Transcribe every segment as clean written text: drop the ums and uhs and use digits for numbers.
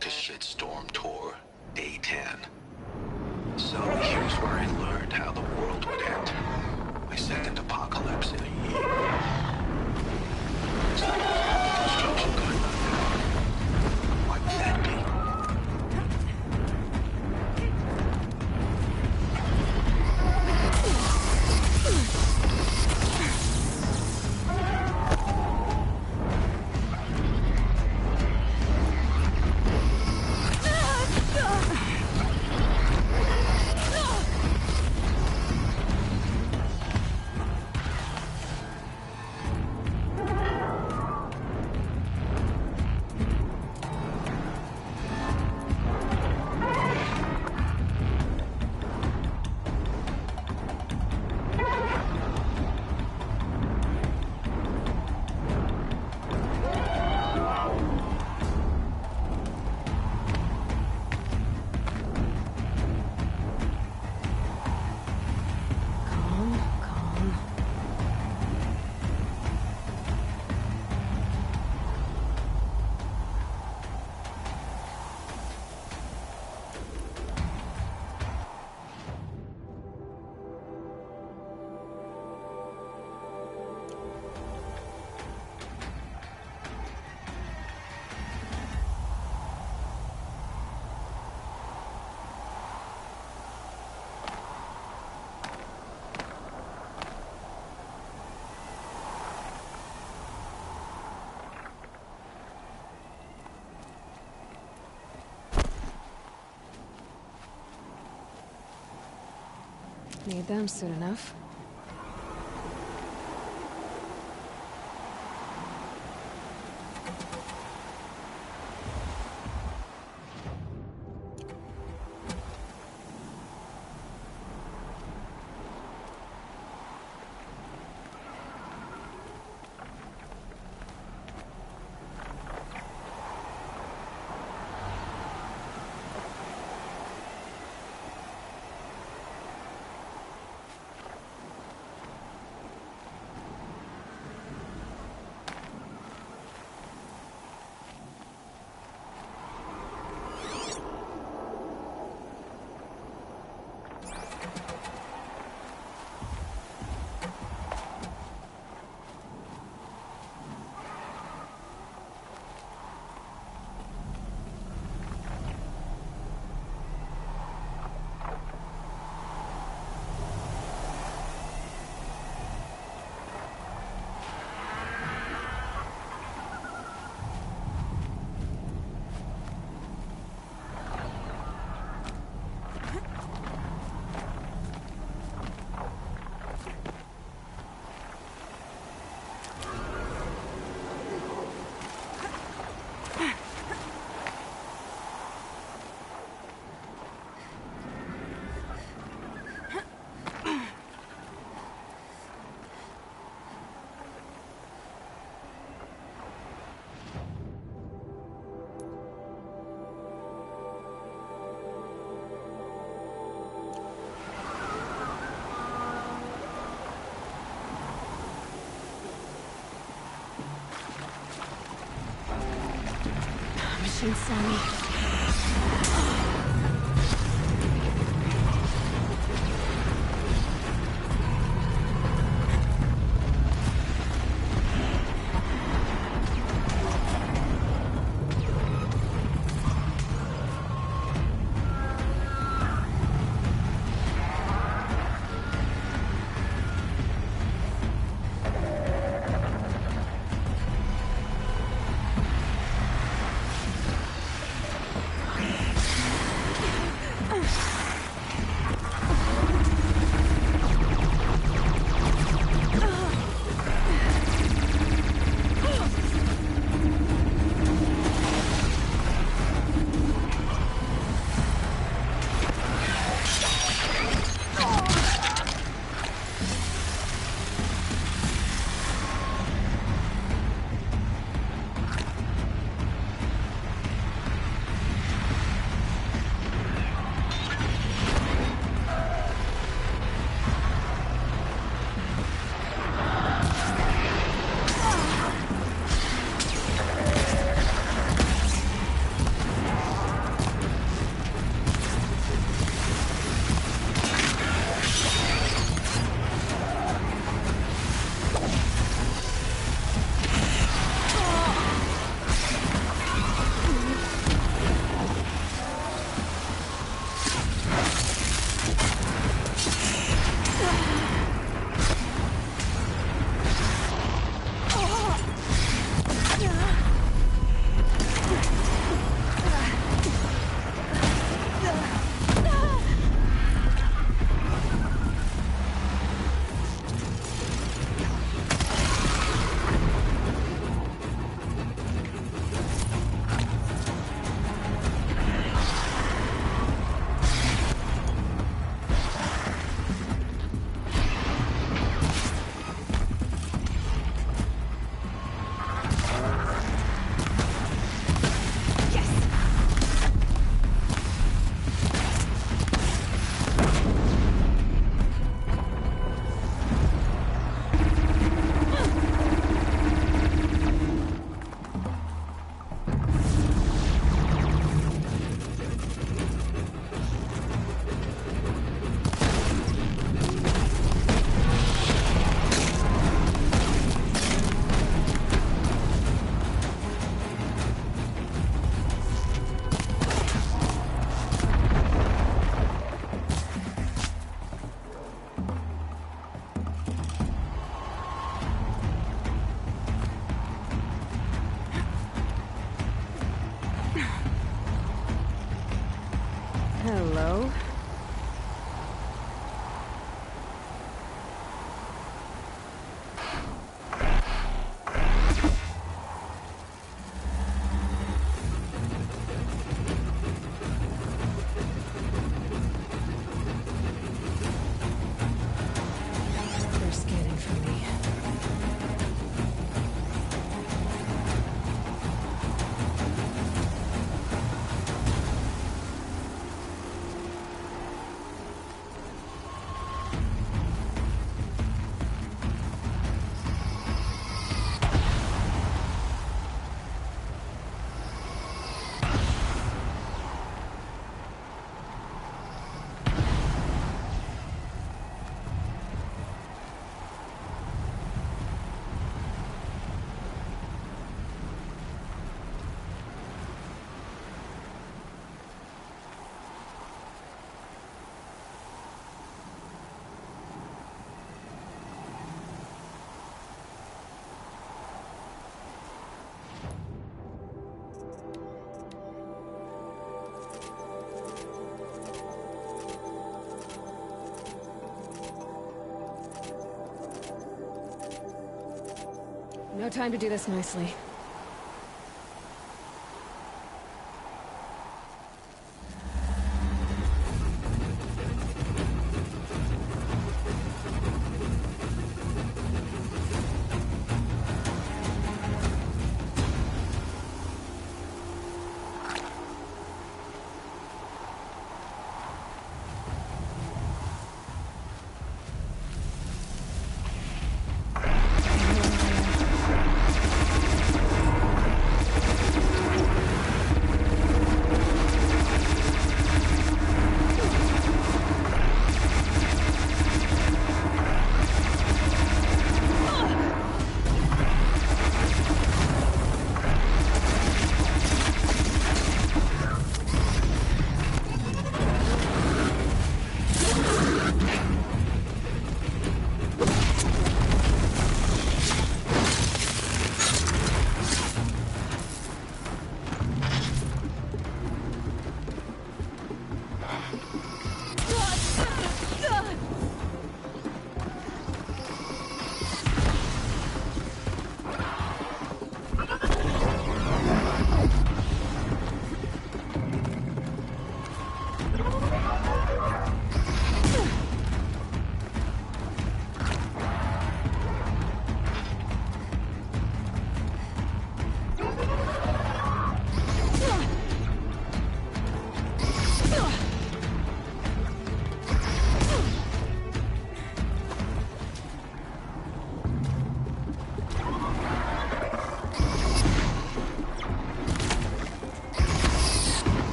Talk a Shitstorm Tour, Day 10. So here's where I learned how the world would end. My second apocalypse in a year. It's like construction going on now. Why would that be? Need them soon enough. Machine Sammy. go. They're scanning for me. No time to do this nicely.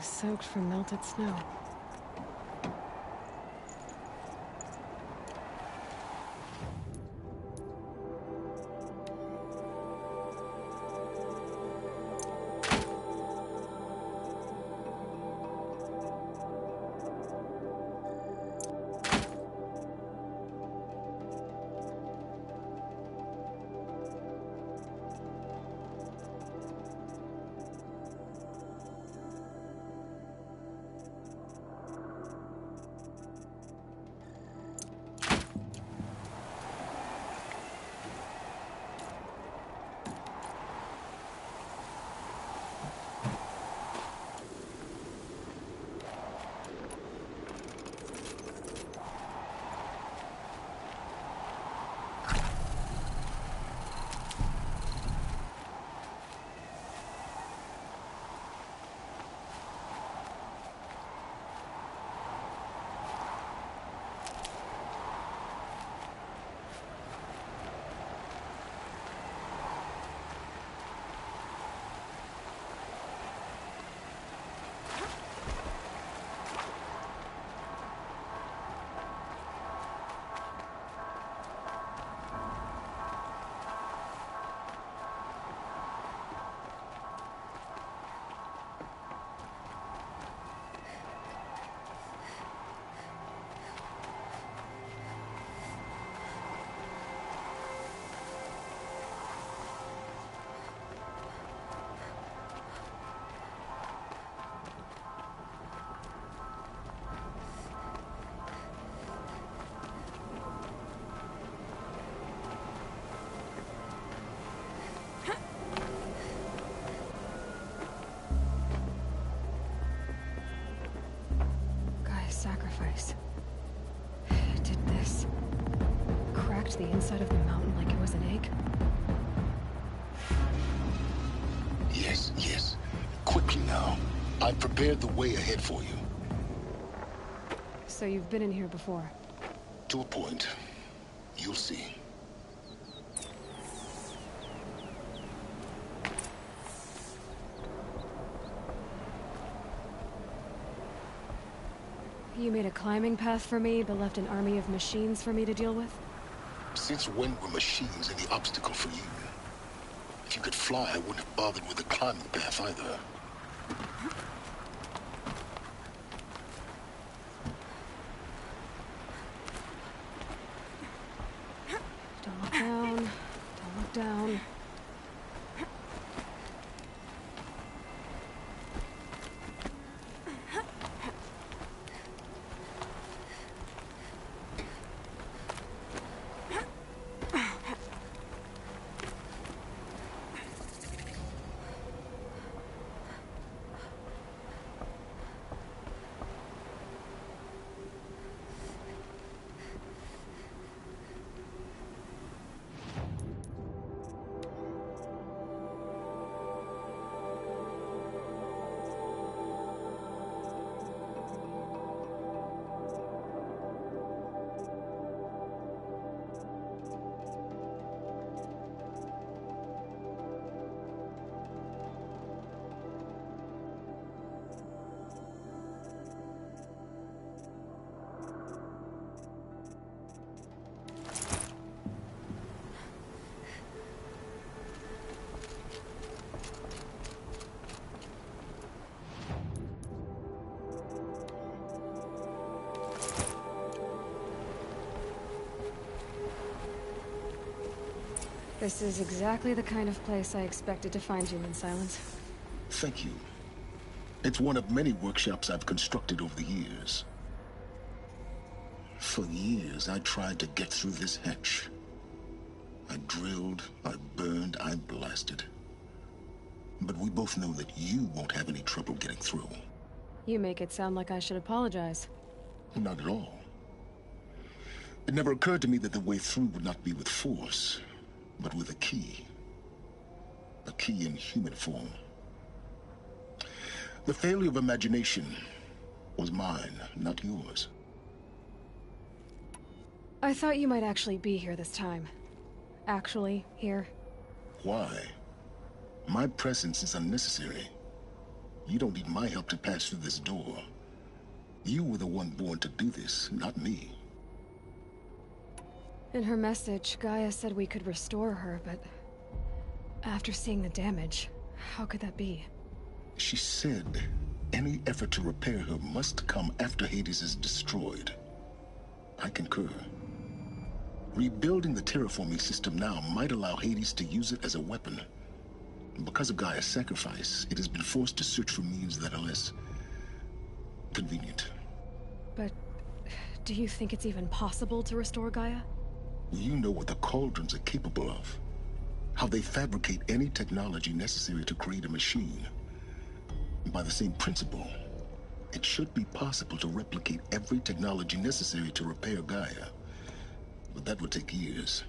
soaked from melted snow. Sacrifice. It did this. Cracked the inside of the mountain like it was an egg. Yes, yes. Quickly now. I've prepared the way ahead for you. So you've been in here before? To a point. You'll see. You made a climbing path for me, but left an army of machines for me to deal with? Since when were machines any obstacle for you? If you could fly, I wouldn't have bothered with the climbing path either. Don't look down. Don't look down. This is exactly the kind of place I expected to find you in, Silence. Thank you. It's one of many workshops I've constructed over the years. For years, I tried to get through this hatch. I drilled, I burned, I blasted. But we both know that you won't have any trouble getting through. You make it sound like I should apologize. Not at all. It never occurred to me that the way through would not be with force, but with a key. A key in human form. The failure of imagination was mine, not yours. I thought you might actually be here this time. Actually, here. Why? My presence is unnecessary. You don't need my help to pass through this door. You were the one born to do this, not me. In her message, Gaia said we could restore her, but after seeing the damage, how could that be? She said any effort to repair her must come after Hades is destroyed. I concur. Rebuilding the terraforming system now might allow Hades to use it as a weapon. Because of Gaia's sacrifice, it has been forced to search for means that are less convenient. But do you think it's even possible to restore Gaia? You know what the Cauldrons are capable of. How they fabricate any technology necessary to create a machine. By the same principle, it should be possible to replicate every technology necessary to repair Gaia. But that would take years.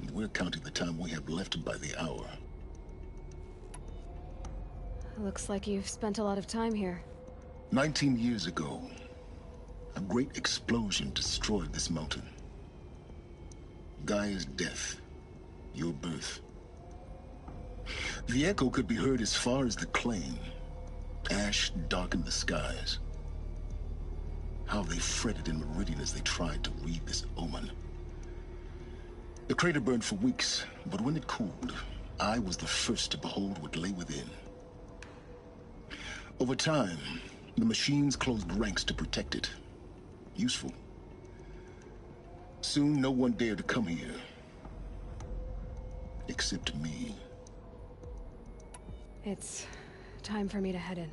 And we're counting the time we have left by the hour. Looks like you've spent a lot of time here. 19 years ago, a great explosion destroyed this mountain. Gaia's death, your birth. The echo could be heard as far as the claim. Ash darkened the skies. How they fretted in Meridian as they tried to read this omen. The crater burned for weeks, but when it cooled, I was the first to behold what lay within. Over time, the machines closed ranks to protect it. Useful. Soon, no one dared to come here. Except me. It's time for me to head in.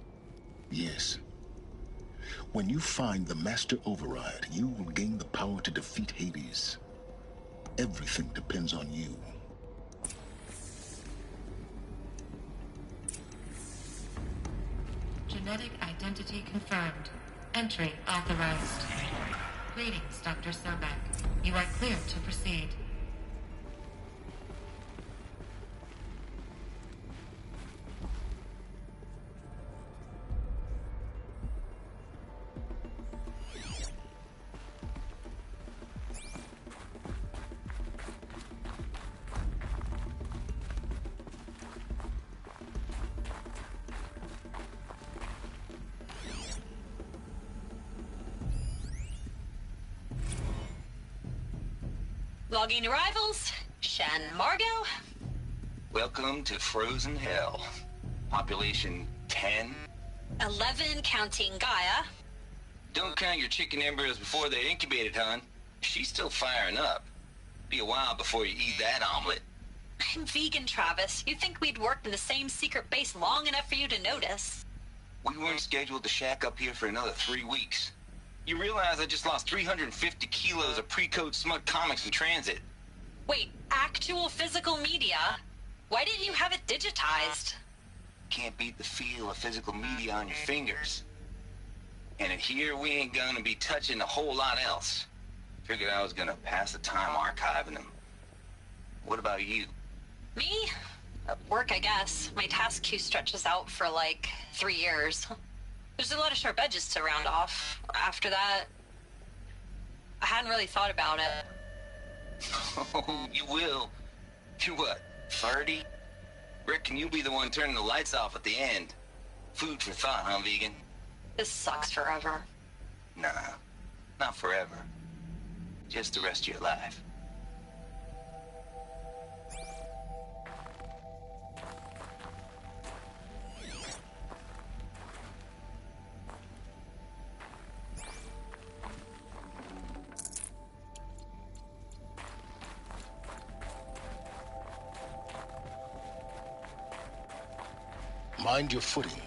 Yes. When you find the Master Override, you will gain the power to defeat Hades. Everything depends on you. Genetic identity confirmed. Entry authorized. Greetings, Dr. Sobek. You are cleared to proceed. Logging arrivals. Shan Margot. Welcome to Frozen Hell. Population 10. 11 counting Gaia. Don't count your chicken embryos before they're incubated, hon. She's still firing up. Be a while before you eat that omelet. I'm vegan, Travis. You'd think we'd worked in the same secret base long enough for you to notice. We weren't scheduled to shack up here for another 3 weeks. You realize I just lost 350 kilos of pre-code smut comics in transit. Wait, actual physical media? Why didn't you have it digitized? Can't beat the feel of physical media on your fingers. And in here, we ain't gonna be touching a whole lot else. Figured I was gonna pass the time archiving them. What about you? Me? Work, I guess. My task queue stretches out for like 3 years. There's a lot of sharp edges to round off. After that, I hadn't really thought about it. Oh, you will. You're what, 30? Reckon you'll be the one turning the lights off at the end. Food for thought, huh, vegan? This sucks forever. Nah, not forever. Just the rest of your life. Mind your footing.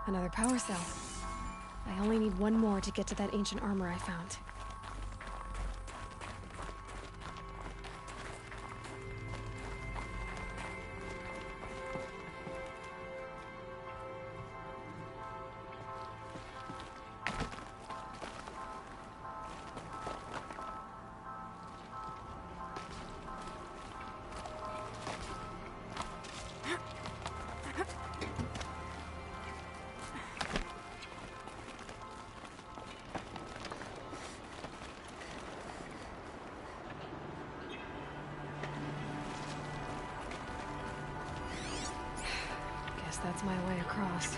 Another power cell. I only need one more to get to that ancient armor I found. That's my way across.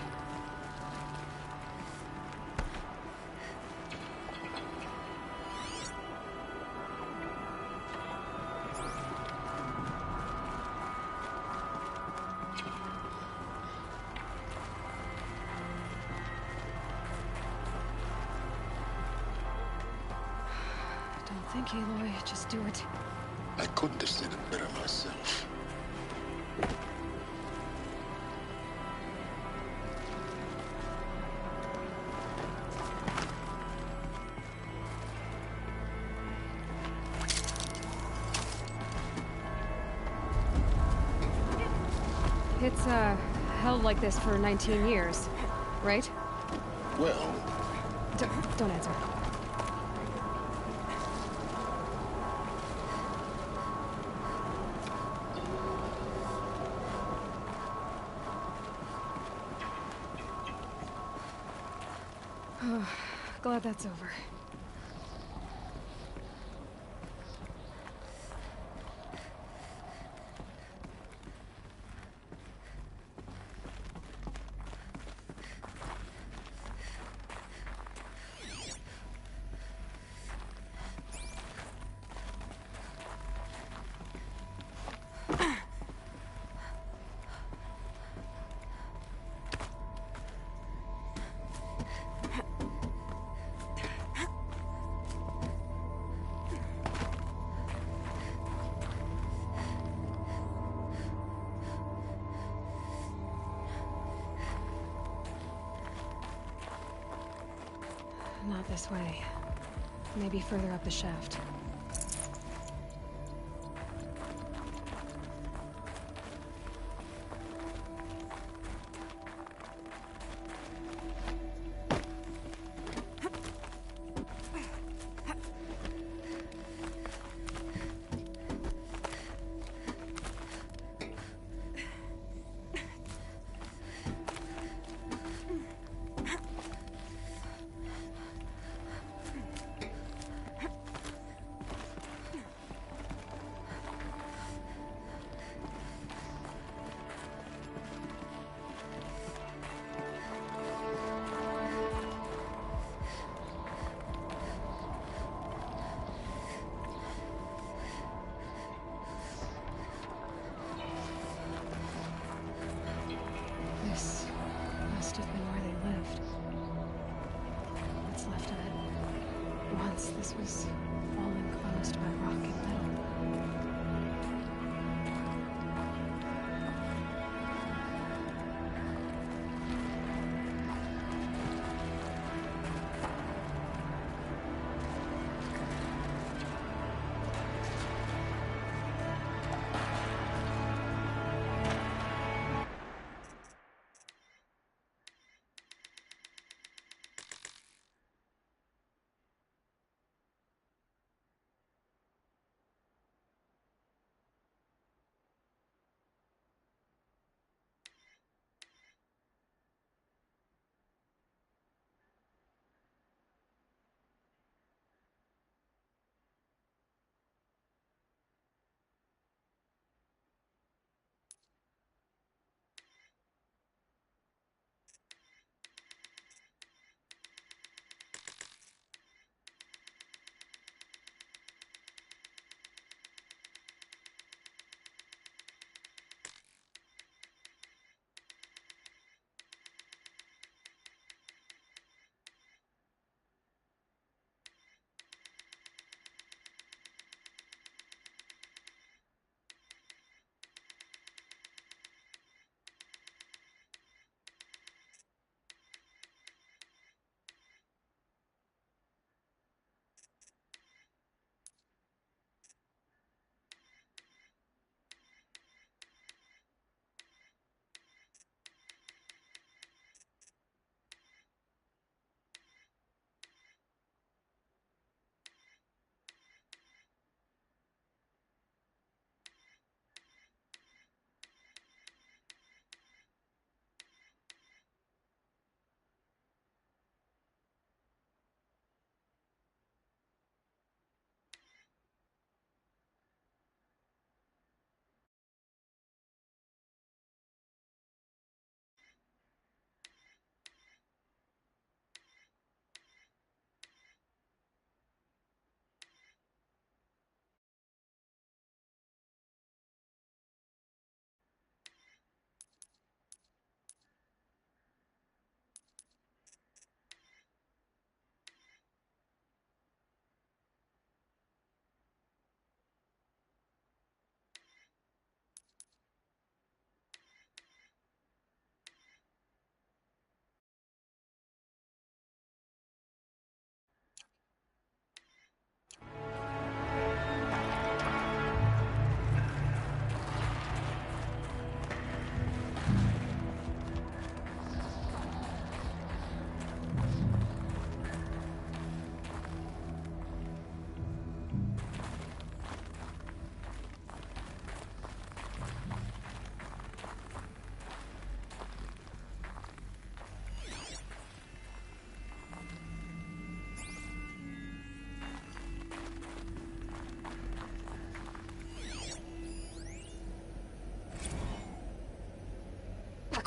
Don't think, Aloy. Just do it. I couldn't have said it better myself. It's, held like this for 19 years, right? Well... Don't answer. Glad that's over. Not this way. Maybe further up the shaft. This must have been where they lived. What's left of it. Once this was all enclosed by rock and metal.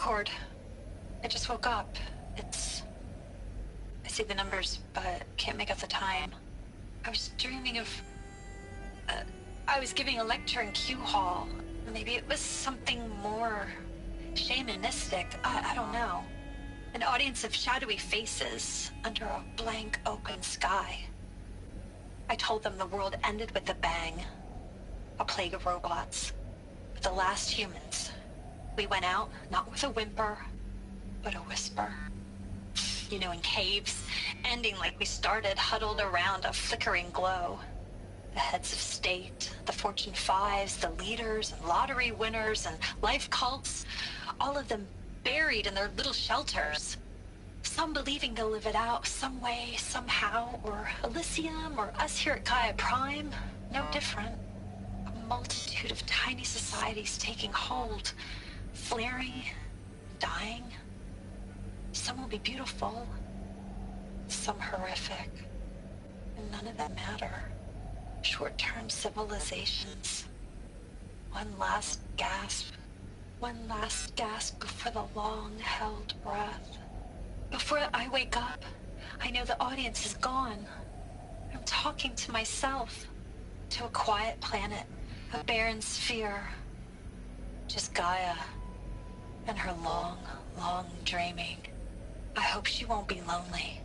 cord. I just woke up. I see the numbers, but can't make out the time. I was dreaming of... I was giving a lecture in Q Hall. Maybe it was something more shamanistic. I don't know. An audience of shadowy faces under a blank open sky. I told them the world ended with a bang. A plague of robots. But the last humans. We went out, not with a whimper, but a whisper. You know, in caves, ending like we started, huddled around a flickering glow. The heads of state, the Fortune 5s, the leaders, and lottery winners, and life cults, all of them buried in their little shelters. Some believing they'll live it out some way, somehow, or Elysium, or us here at Gaia Prime, no different. A multitude of tiny societies taking hold, flaring, dying. Some will be beautiful, some horrific, and none of them matter. Short-term civilizations. One last gasp before the long-held breath. Before I wake up, I know the audience is gone. I'm talking to myself, to a quiet planet, a barren sphere. Just Gaia and her long, long dreaming. I hope she won't be lonely.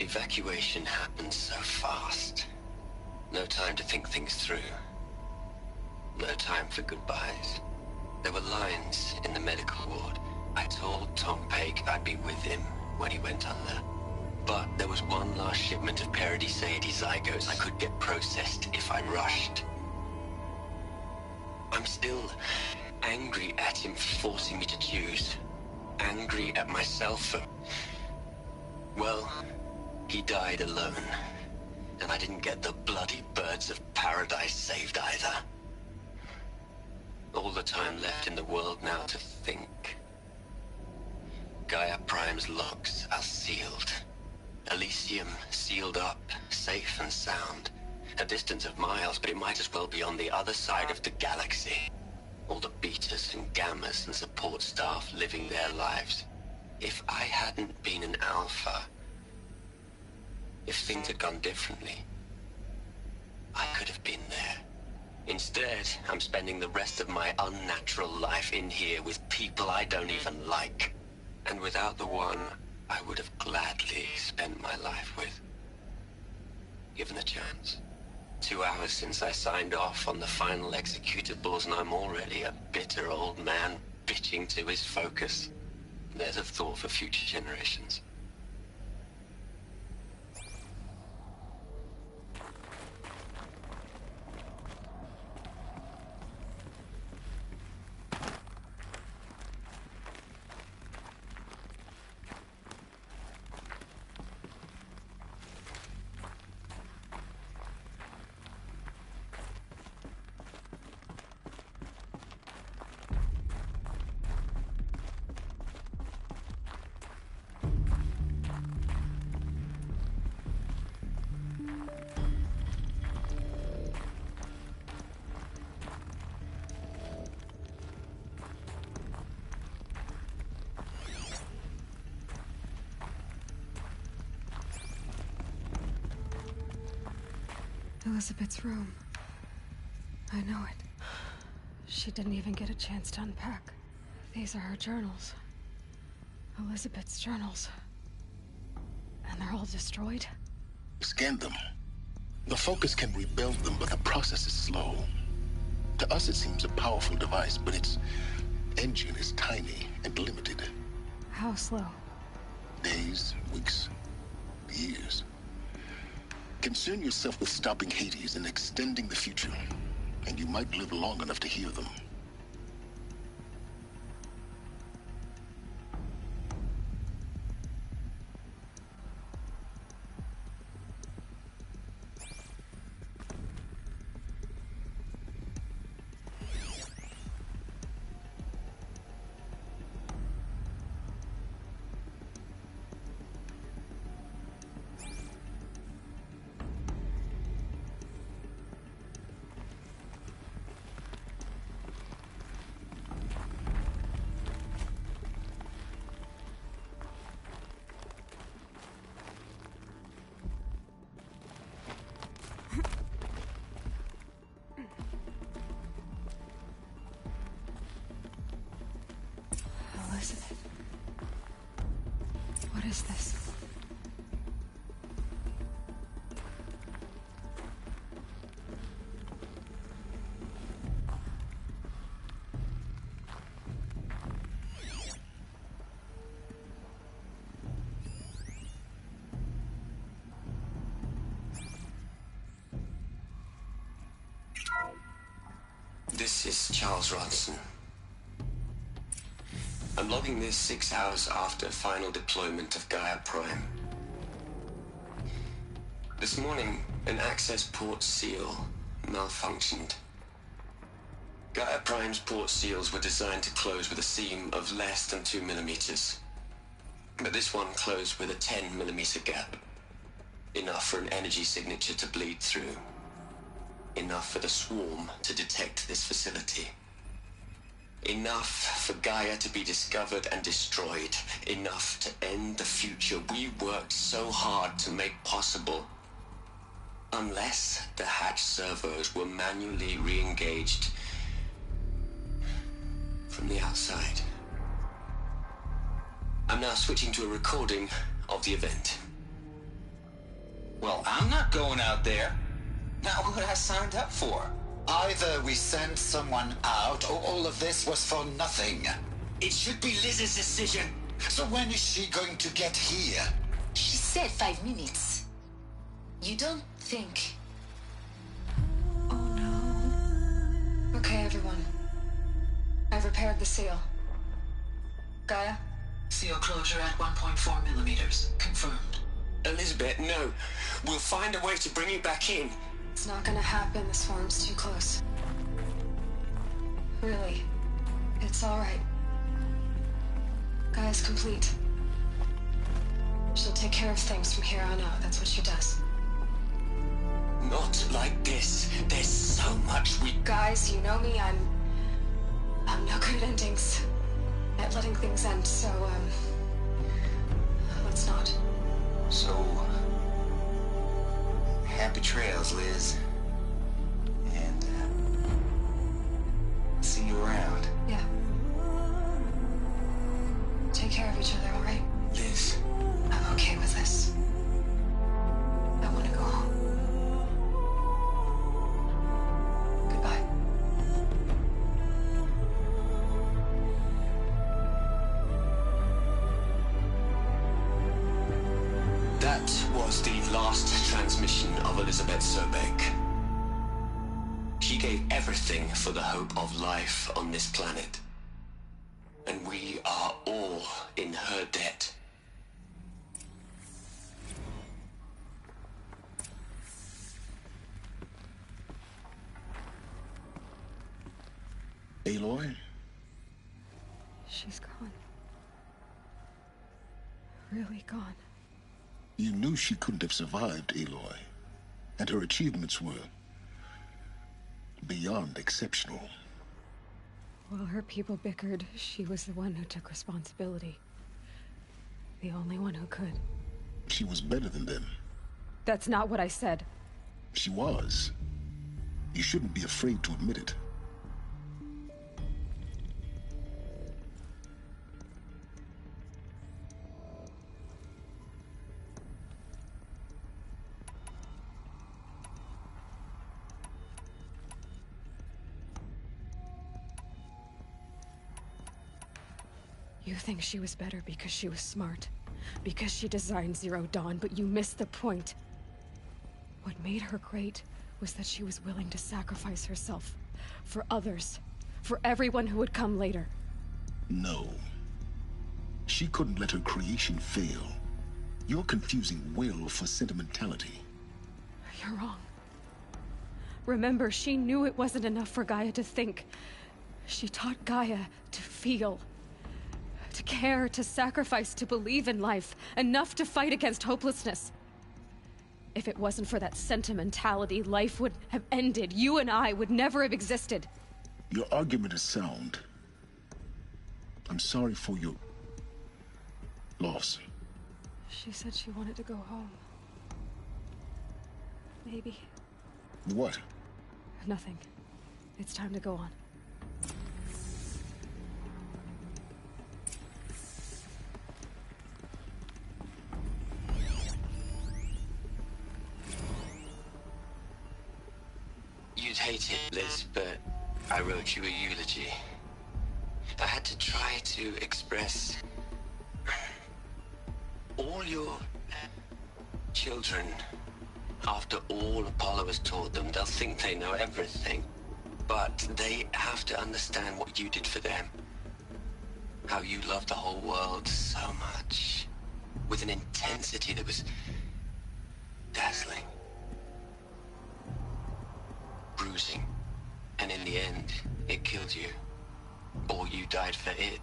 Evacuation happened so fast. No time to think things through. No time for goodbyes. There were lines in the medical ward. I told Tom Pake I'd be with him when he went under. But there was one last shipment of Paradiseidae zygotes I could get processed if I rushed. I'm still angry at him for forcing me to choose. Angry at myself for... well... he died alone, and I didn't get the bloody birds of paradise saved either. All the time left in the world now to think. Gaia Prime's logs are sealed. Elysium sealed up, safe and sound. A distance of miles, but it might as well be on the other side of the galaxy. All the betas and gammas and support staff living their lives. If I hadn't been an alpha... if things had gone differently, I could have been there. Instead, I'm spending the rest of my unnatural life in here with people I don't even like. And without the one I would have gladly spent my life with. Given a chance. 2 hours since I signed off on the final executables, and I'm already a bitter old man bitching to his focus. There's a thought for future generations. Elizabeth's room. I know it. She didn't even get a chance to unpack. These are her journals. Elizabeth's journals. And they're all destroyed? Scan them. The Focus can rebuild them, but the process is slow. To us, it seems a powerful device, but its engine is tiny and limited. How slow? Days, weeks, years. Concern yourself with stopping Hades and extending the future, and you might live long enough to hear them. Elizabeth. What is this? This is Charles Ronson. I'm logging this 6 hours after final deployment of Gaia Prime. This morning, an access port seal malfunctioned. Gaia Prime's port seals were designed to close with a seam of less than 2 millimeters. But this one closed with a 10 millimeter gap. Enough for an energy signature to bleed through. Enough for the swarm to detect this facility. Enough for Gaia to be discovered and destroyed. Enough to end the future we worked so hard to make possible. Unless the hatch servos were manually re-engaged from the outside. I'm now switching to a recording of the event. Well, I'm not going out there. Not what I signed up for. Either we sent someone out, or all of this was for nothing. It should be Liz's decision. So when is she going to get here? She said 5 minutes. You don't think... Oh no. Okay, everyone. I've repaired the seal. Gaia? Seal closure at 1.4 millimeters. Confirmed. Elizabeth, no. We'll find a way to bring you back in. It's not gonna happen. The swarm's too close. Really. It's alright. Gaia's complete. She'll take care of things from here on out. That's what she does. Not like this. There's so much we... Guys, you know me. I'm no good at endings. At letting things end, so, let's not. So, happy trails, Liz. And, see you around. Yeah. Take care of each other, alright? Liz. I'm okay with this. I want to go home. Goodbye. That was the last transmission of Elizabeth Sobek. She gave everything for the hope of life on this planet. And we are all in her debt. Aloy? She's gone. Really gone. You knew she couldn't have survived, Aloy. And her achievements were beyond exceptional. While her people bickered, she was the one who took responsibility. The only one who could. She was better than them. That's not what I said. She was. You shouldn't be afraid to admit it. You think she was better because she was smart, because she designed Zero Dawn, but you missed the point. What made her great was that she was willing to sacrifice herself for others, for everyone who would come later. No. She couldn't let her creation fail. You're confusing will for sentimentality. You're wrong. Remember, she knew it wasn't enough for Gaia to think. She taught Gaia to feel. To care, to sacrifice, to believe in life. Enough to fight against hopelessness. If it wasn't for that sentimentality, life would have ended. You and I would never have existed. Your argument is sound. I'm sorry for your loss. She said she wanted to go home. Maybe. What? Nothing. It's time to go on. You'd hate it, Liz, but I wrote you a eulogy. I had to try to express all your children. After all Apollo has taught them, they'll think they know everything. But they have to understand what you did for them. How you loved the whole world so much. With an intensity that was dazzling. Bruising. And in the end, it killed you. Or you died for it.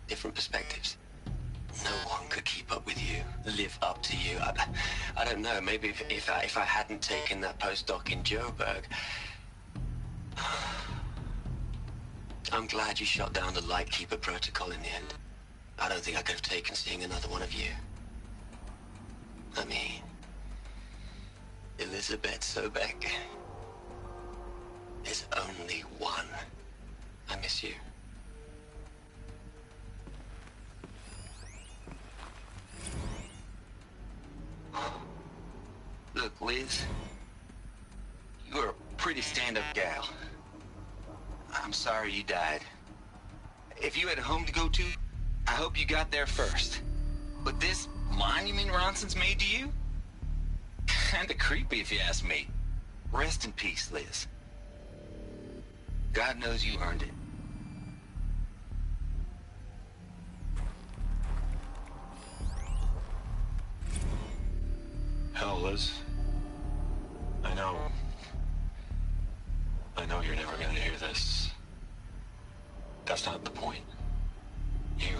Different perspectives. No one could keep up with you, live up to you. I don't know, maybe if I hadn't taken that postdoc in Joburg. I'm glad you shot down the Lightkeeper protocol in the end. I don't think I could have taken seeing another one of you. I mean, Elizabeth Sobek. There's only one. I miss you. Look, Liz, you're a pretty stand-up gal. I'm sorry you died. If you had a home to go to, I hope you got there first. But this monument Ronson's made to you? Kinda creepy if you ask me. Rest in peace, Liz. God knows you earned it. Hell, Liz. I know you're never gonna hear this. That's not the point. You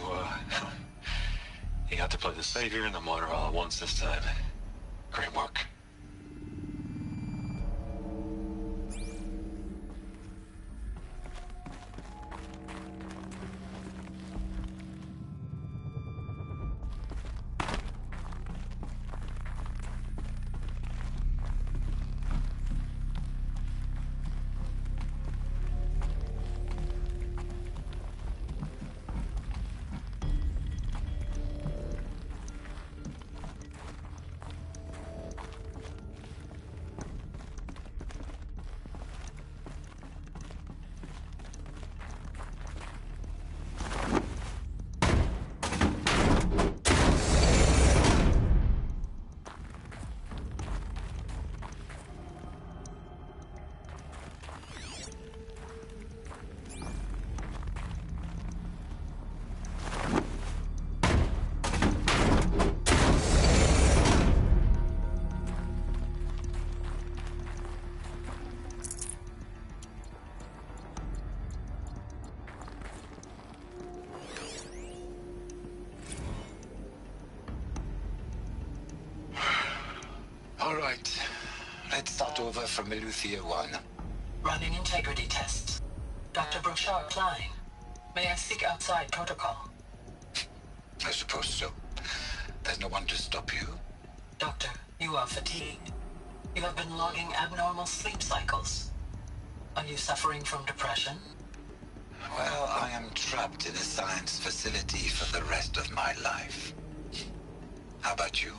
got to play the savior and the martyr all at once this time. Great work. All right. Let's start over from Eleuthia 1. Running integrity tests. Dr. Brochard Klein. May I speak outside protocol? I suppose so. There's no one to stop you. Doctor, you are fatigued. You have been logging abnormal sleep cycles. Are you suffering from depression? Well, I am trapped in a science facility for the rest of my life. How about you?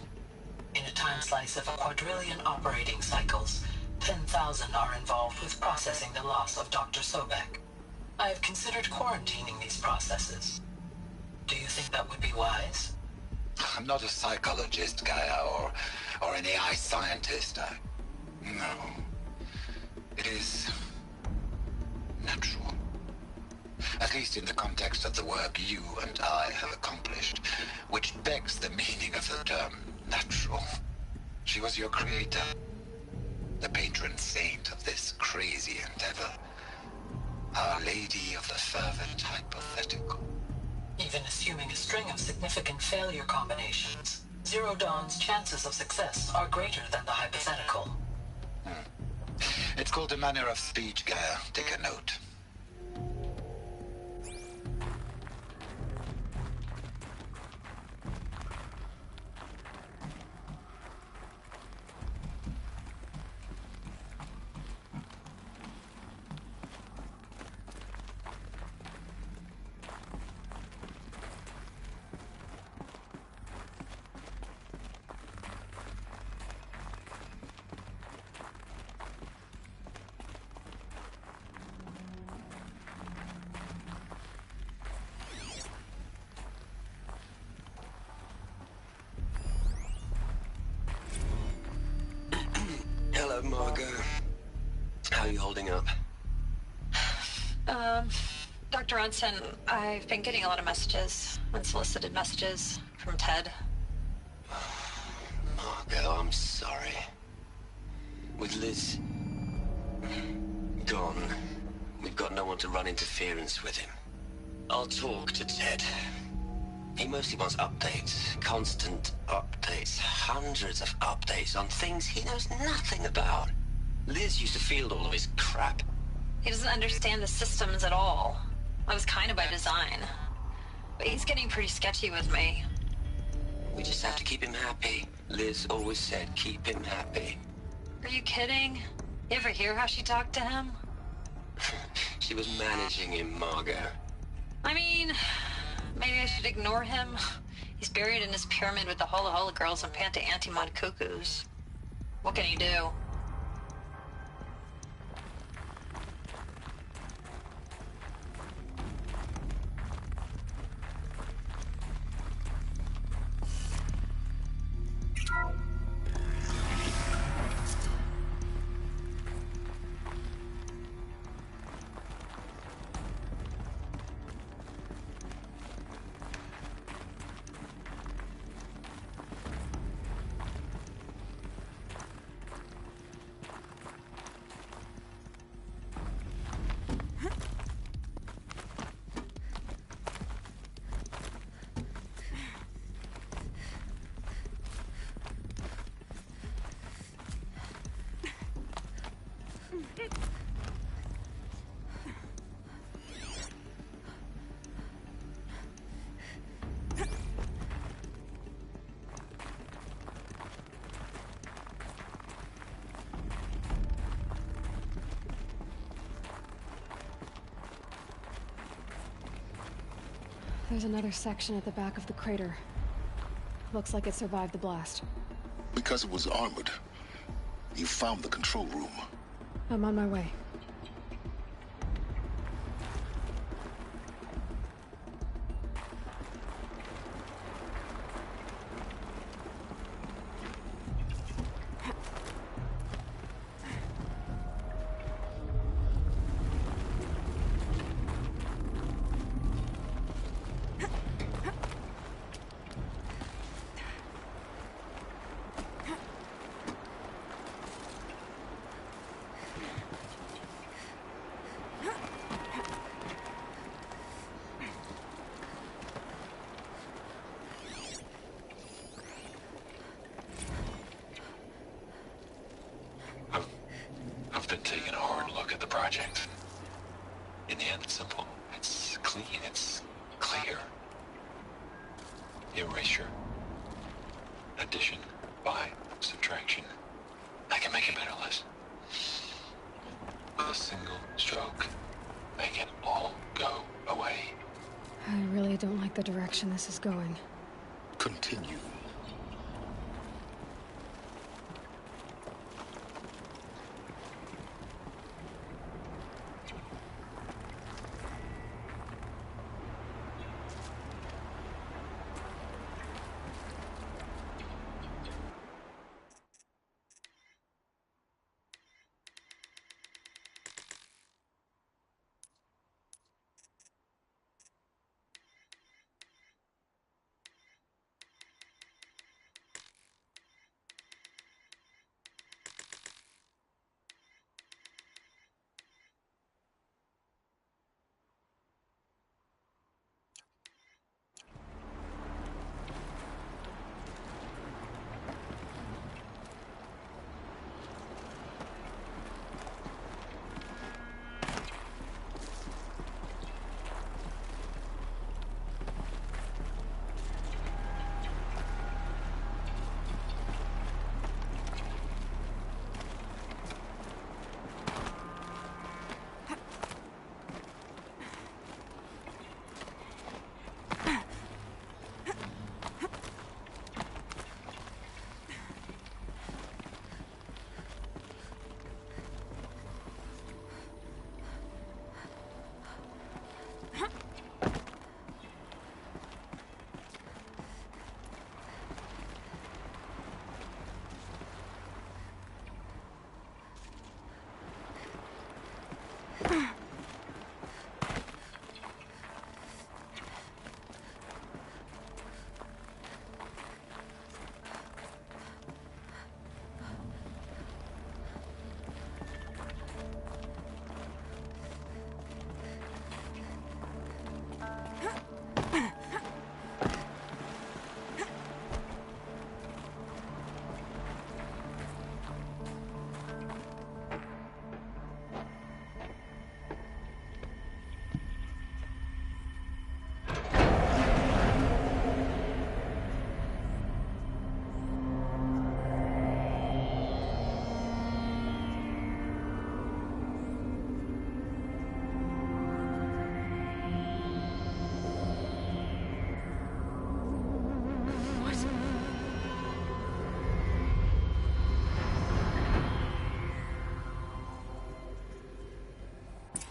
In a time slice of a quadrillion operating cycles, 10,000 are involved with processing the loss of Dr. Sobek. I have considered quarantining these processes. Do you think that would be wise? I'm not a psychologist, Gaia, or an AI scientist. No. It is natural. At least in the context of the work you and I have accomplished, which begs the meaning of the term natural. She was your creator, the patron saint of this crazy endeavor. Our Lady of the Fervent Hypothetical. Even assuming a string of significant failure combinations, Zero Dawn's chances of success are greater than the hypothetical. It's called a manner of speech, Gaia. Take a note. Hello, Margot. How are you holding up? Dr. Ronson, I've been getting a lot of messages, unsolicited messages from Ted. Margot, I'm sorry. With Liz gone, we've got no one to run interference with him. I'll talk to Ted. He mostly wants updates, constant updates, hundreds of updates on things he knows nothing about. Liz used to field all of his crap. He doesn't understand the systems at all. That was kind of by design. But he's getting pretty sketchy with me. We just have to keep him happy. Liz always said keep him happy. Are you kidding? You ever hear how she talked to him? She was managing him, Margot. I mean, maybe I should ignore him. He's buried in his pyramid with the Hola Hola girls and Panta Antimod cuckoos. What can he do? There's another section at the back of the crater. Looks like it survived the blast. Because it was armored, you found the control room. I'm on my way. I've been taking a hard look at the project. In the end, it's simple. It's clean. It's clear. Erasure. Addition. By. Subtraction. I can make a better list. With a single stroke, make it all go away. I really don't like the direction this is going. Continue.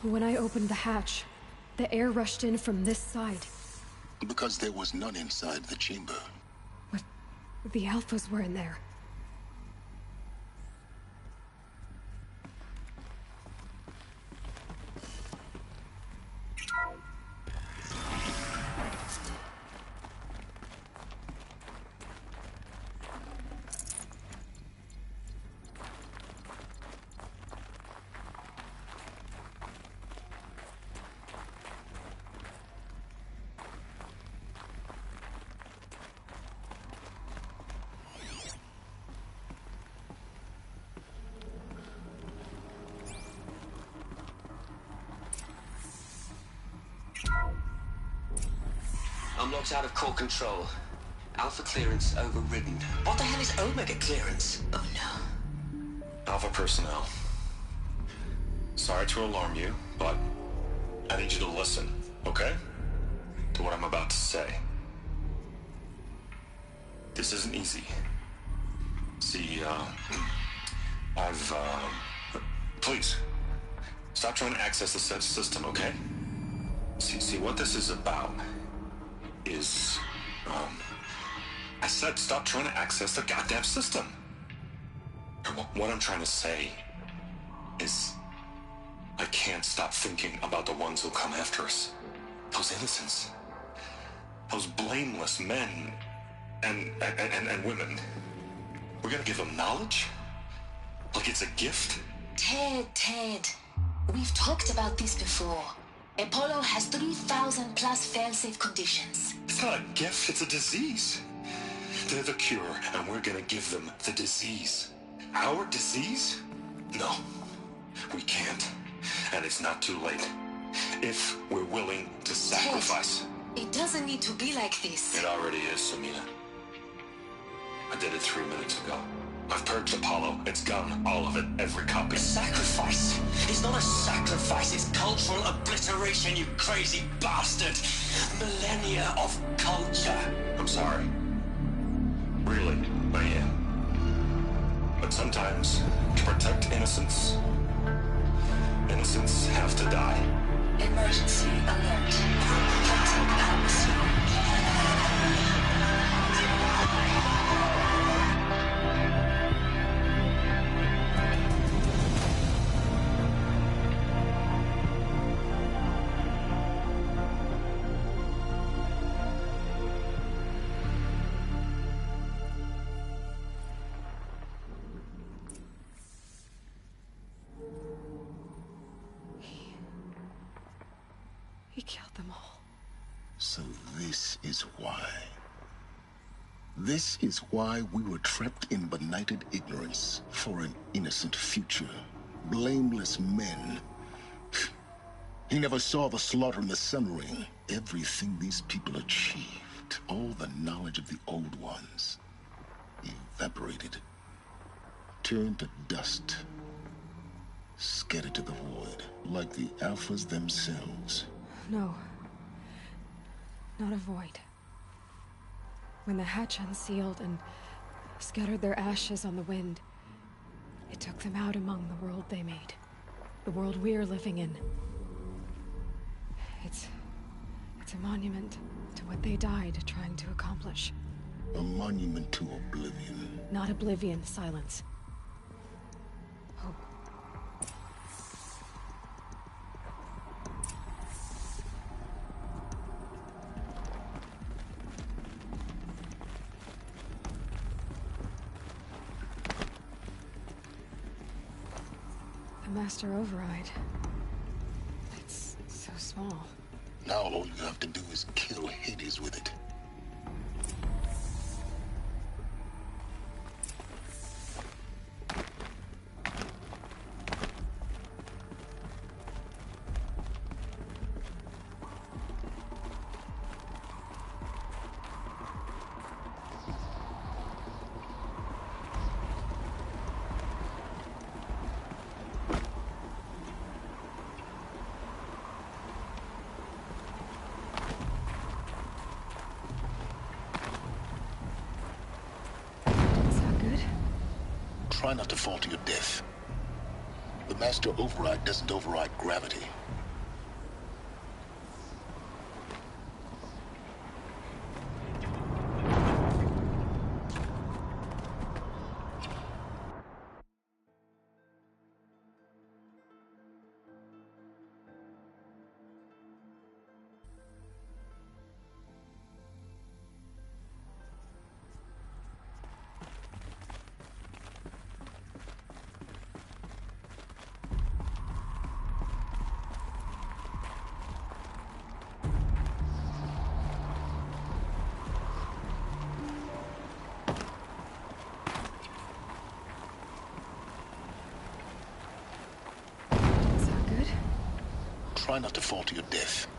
When I opened the hatch, the air rushed in from this side. Because there was none inside the chamber. But the Alphas were in there. I'm locked out of core control. Alpha clearance overridden. What the hell is Omega clearance? Oh no. Alpha personnel. Sorry to alarm you, but I need you to listen, okay? To what I'm about to say. This isn't easy. See, please, stop trying to access the system, okay? See, what this is about is, I said stop trying to access the goddamn system. What I'm trying to say is, I can't stop thinking about the ones who'll come after us. Those innocents. Those blameless men and women. We're gonna give them knowledge? Like it's a gift? Ted. We've talked about this before. Apollo has 3,000 plus fail-safe conditions. It's not a gift, it's a disease. They're the cure, and we're gonna give them the disease. Our disease? No, we can't. And it's not too late. If we're willing to sacrifice. Ted, it doesn't need to be like this. It already is, Samina. I did it 3 minutes ago. I've purged Apollo. It's gone. All of it. Every copy. A sacrifice? It's not a sacrifice. It's cultural obliteration, you crazy bastard. Millennia of culture. I'm sorry. Really, I am. But sometimes, to protect innocence, innocents have to die. Emergency alert. Detecting atmosphere. He killed them all. So this is why. This is why we were trapped in benighted ignorance for an innocent future. Blameless men. He never saw the slaughter in the Sun Ring. Everything these people achieved, all the knowledge of the old ones, evaporated, turned to dust, scattered to the void, like the Alphas themselves. No. Not a void. When the hatch unsealed and scattered their ashes on the wind, it took them out among the world they made. The world we're living in. It's a monument to what they died trying to accomplish. A monument to oblivion. Not oblivion, silence. Hope. The Master Override. It's so small. Now all you have to do is kill Hades with it. Try not to fall to your death. The Master Override doesn't override gravity. try not to fall to your death.